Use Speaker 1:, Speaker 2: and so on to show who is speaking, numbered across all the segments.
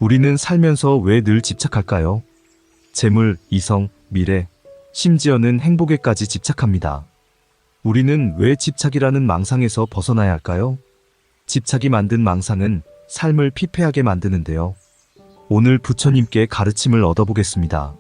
Speaker 1: 우리는 살면서 왜 늘 집착할까요? 재물, 이성, 미래, 심지어는 행복에까지 집착합니다. 우리는 왜 집착이라는 망상에서 벗어나야 할까요? 집착이 만든 망상은 삶을 피폐하게 만드는데요. 오늘 부처님께 가르침을 얻어보겠습니다.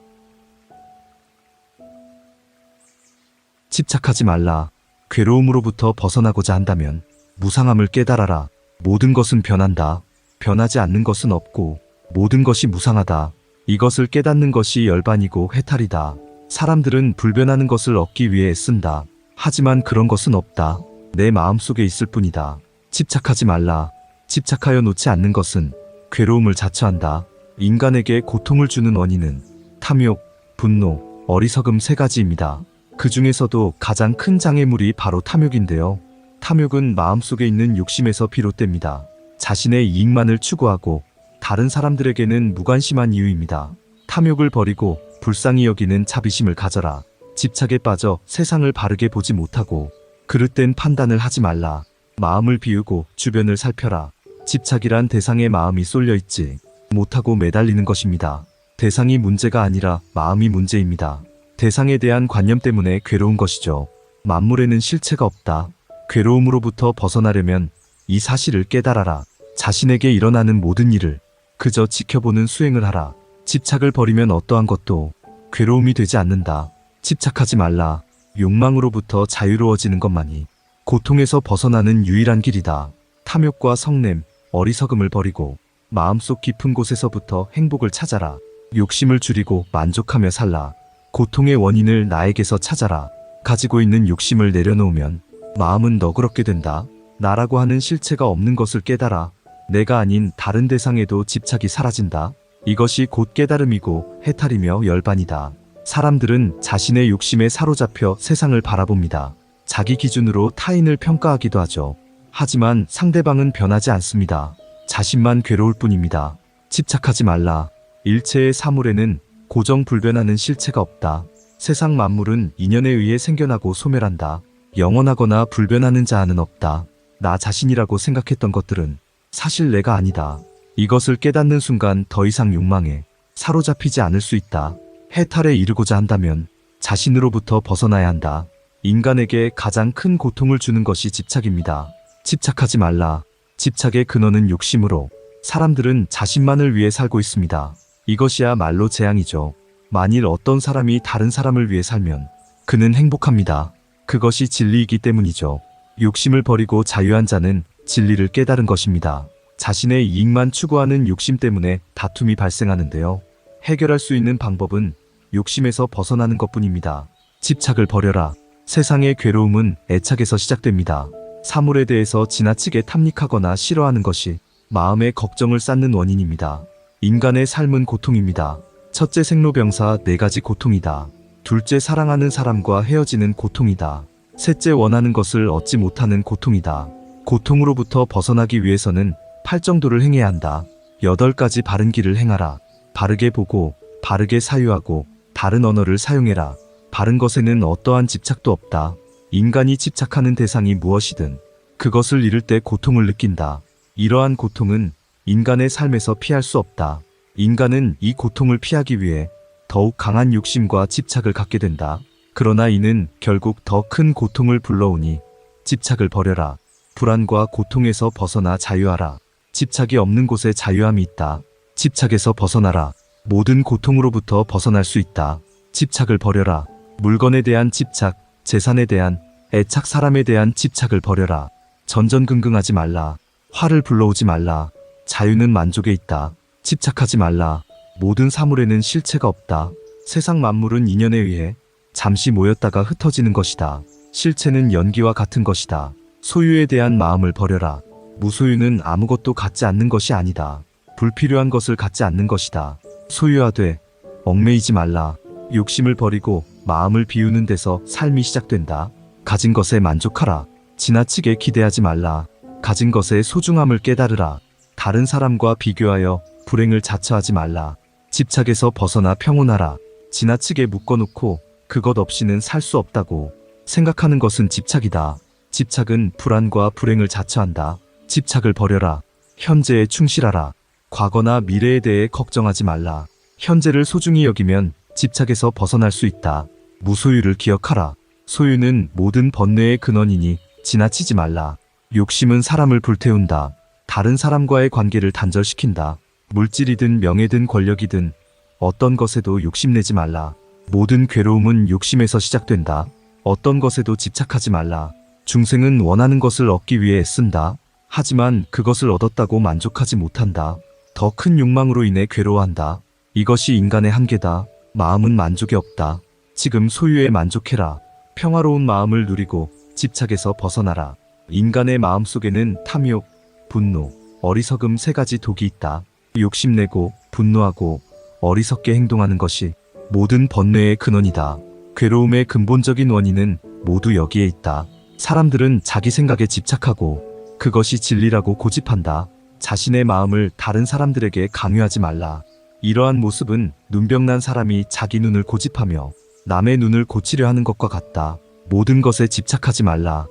Speaker 1: 집착하지 말라. 괴로움으로부터 벗어나고자 한다면 무상함을 깨달아라. 모든 것은 변한다. 변하지 않는 것은 없고 모든 것이 무상하다. 이것을 깨닫는 것이 열반이고 해탈이다. 사람들은 불변하는 것을 얻기 위해 애쓴다. 하지만 그런 것은 없다. 내 마음속에 있을 뿐이다. 집착하지 말라. 집착하여 놓지 않는 것은 괴로움을 자처한다. 인간에게 고통을 주는 원인은 탐욕, 분노, 어리석음 세 가지입니다. 그 중에서도 가장 큰 장애물이 바로 탐욕인데요. 탐욕은 마음속에 있는 욕심에서 비롯됩니다. 자신의 이익만을 추구하고 다른 사람들에게는 무관심한 이유입니다. 탐욕을 버리고 불쌍히 여기는 자비심을 가져라. 집착에 빠져 세상을 바르게 보지 못하고 그릇된 판단을 하지 말라. 마음을 비우고 주변을 살펴라. 집착이란 대상의 마음이 쏠려있지 못하고 매달리는 것입니다. 대상이 문제가 아니라 마음이 문제입니다. 대상에 대한 관념 때문에 괴로운 것이죠. 만물에는 실체가 없다. 괴로움으로부터 벗어나려면 이 사실을 깨달아라. 자신에게 일어나는 모든 일을 그저 지켜보는 수행을 하라. 집착을 버리면 어떠한 것도 괴로움이 되지 않는다. 집착하지 말라. 욕망으로부터 자유로워지는 것만이 고통에서 벗어나는 유일한 길이다. 탐욕과 성냄, 어리석음을 버리고 마음속 깊은 곳에서부터 행복을 찾아라. 욕심을 줄이고 만족하며 살라. 고통의 원인을 나에게서 찾아라. 가지고 있는 욕심을 내려놓으면 마음은 너그럽게 된다. 나라고 하는 실체가 없는 것을 깨달아 내가 아닌 다른 대상에도 집착이 사라진다. 이것이 곧 깨달음이고 해탈이며 열반이다. 사람들은 자신의 욕심에 사로잡혀 세상을 바라봅니다. 자기 기준으로 타인을 평가하기도 하죠. 하지만 상대방은 변하지 않습니다. 자신만 괴로울 뿐입니다. 집착하지 말라. 일체의 사물에는 고정불변하는 실체가 없다. 세상 만물은 인연에 의해 생겨나고 소멸한다. 영원하거나 불변하는 자아는 없다. 나 자신이라고 생각했던 것들은 사실 내가 아니다. 이것을 깨닫는 순간 더 이상 욕망에 사로잡히지 않을 수 있다. 해탈에 이르고자 한다면 자신으로부터 벗어나야 한다. 인간에게 가장 큰 고통을 주는 것이 집착입니다. 집착하지 말라. 집착의 근원은 욕심으로 사람들은 자신만을 위해 살고 있습니다. 이것이야말로 재앙이죠. 만일 어떤 사람이 다른 사람을 위해 살면 그는 행복합니다. 그것이 진리이기 때문이죠. 욕심을 버리고 자유한 자는 진리를 깨달은 것입니다. 자신의 이익만 추구하는 욕심 때문에 다툼이 발생하는데요. 해결할 수 있는 방법은 욕심에서 벗어나는 것뿐입니다. 집착을 버려라. 세상의 괴로움은 애착에서 시작됩니다. 사물에 대해서 지나치게 탐닉하거나 싫어하는 것이 마음에 걱정을 쌓는 원인입니다. 인간의 삶은 고통입니다. 첫째 생로병사 4가지 고통이다. 둘째 사랑하는 사람과 헤어지는 고통이다. 셋째 원하는 것을 얻지 못하는 고통이다. 고통으로부터 벗어나기 위해서는 팔정도를 행해야 한다. 8가지 바른 길을 행하라. 바르게 보고 바르게 사유하고 바른 언어를 사용해라. 바른 것에는 어떠한 집착도 없다. 인간이 집착하는 대상이 무엇이든 그것을 잃을 때 고통을 느낀다. 이러한 고통은 인간의 삶에서 피할 수 없다. 인간은 이 고통을 피하기 위해 더욱 강한 욕심과 집착을 갖게 된다. 그러나 이는 결국 더 큰 고통을 불러오니 집착을 버려라. 불안과 고통에서 벗어나 자유하라. 집착이 없는 곳에 자유함이 있다. 집착에서 벗어나라. 모든 고통으로부터 벗어날 수 있다. 집착을 버려라. 물건에 대한 집착, 재산에 대한 애착, 사람에 대한 집착을 버려라. 전전긍긍하지 말라. 화를 불러오지 말라. 자유는 만족에 있다. 집착하지 말라. 모든 사물에는 실체가 없다. 세상 만물은 인연에 의해 잠시 모였다가 흩어지는 것이다. 실체는 연기와 같은 것이다. 소유에 대한 마음을 버려라. 무소유는 아무것도 갖지 않는 것이 아니다. 불필요한 것을 갖지 않는 것이다. 소유하되 얽매이지 말라. 욕심을 버리고 마음을 비우는 데서 삶이 시작된다. 가진 것에 만족하라. 지나치게 기대하지 말라. 가진 것의 소중함을 깨달으라. 다른 사람과 비교하여 불행을 자처하지 말라. 집착에서 벗어나 평온하라. 지나치게 묶어놓고 그것 없이는 살 수 없다고 생각하는 것은 집착이다. 집착은 불안과 불행을 자처한다. 집착을 버려라. 현재에 충실하라. 과거나 미래에 대해 걱정하지 말라. 현재를 소중히 여기면 집착에서 벗어날 수 있다. 무소유를 기억하라. 소유는 모든 번뇌의 근원이니 지나치지 말라. 욕심은 사람을 불태운다. 다른 사람과의 관계를 단절시킨다. 물질이든 명예든 권력이든 어떤 것에도 욕심내지 말라. 모든 괴로움은 욕심에서 시작된다. 어떤 것에도 집착하지 말라. 중생은 원하는 것을 얻기 위해 애쓴다. 하지만 그것을 얻었다고 만족하지 못한다. 더 큰 욕망으로 인해 괴로워한다. 이것이 인간의 한계다. 마음은 만족이 없다. 지금 소유에 만족해라. 평화로운 마음을 누리고 집착에서 벗어나라. 인간의 마음 속에는 탐욕, 분노, 어리석음 세 가지 독이 있다. 욕심내고 분노하고 어리석게 행동하는 것이 모든 번뇌의 근원이다. 괴로움의 근본적인 원인은 모두 여기에 있다. 사람들은 자기 생각에 집착하고 그것이 진리라고 고집한다. 자신의 마음을 다른 사람들에게 강요하지 말라. 이러한 모습은 눈병난 사람이 자기 눈을 고집하며 남의 눈을 고치려 하는 것과 같다. 모든 것에 집착하지 말라.